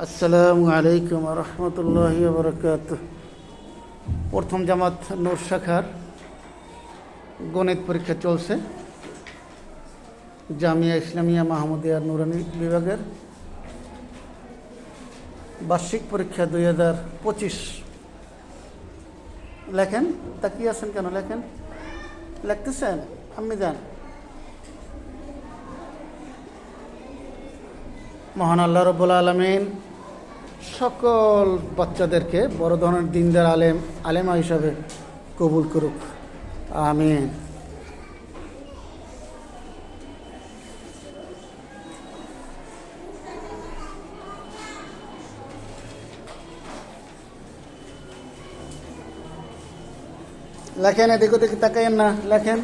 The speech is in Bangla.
আসসালামু আলাইকুম রহমতুল্লাহি বরকাত। প্রথম জামাত নূর শাখার গণিত পরীক্ষা চলছে। জামিয়া ইসলামিয়া মাহমুদিয়া নুরানি বিভাগের বার্ষিক পরীক্ষা 2025। লেখেন, তাকিয়ে আছেন কেন? লেখেন, লিখতেছেন? আপনি যান। মহান আল্লাহ রব্বুল আলামিন সকল বাচ্চাদেরকে বড় ধরনের দিনদার আলেমা হিসাবে কবুল করুক, আমিন। লেখেন, এদিক ওদিকে তাকাইয়েন না, লেখেন।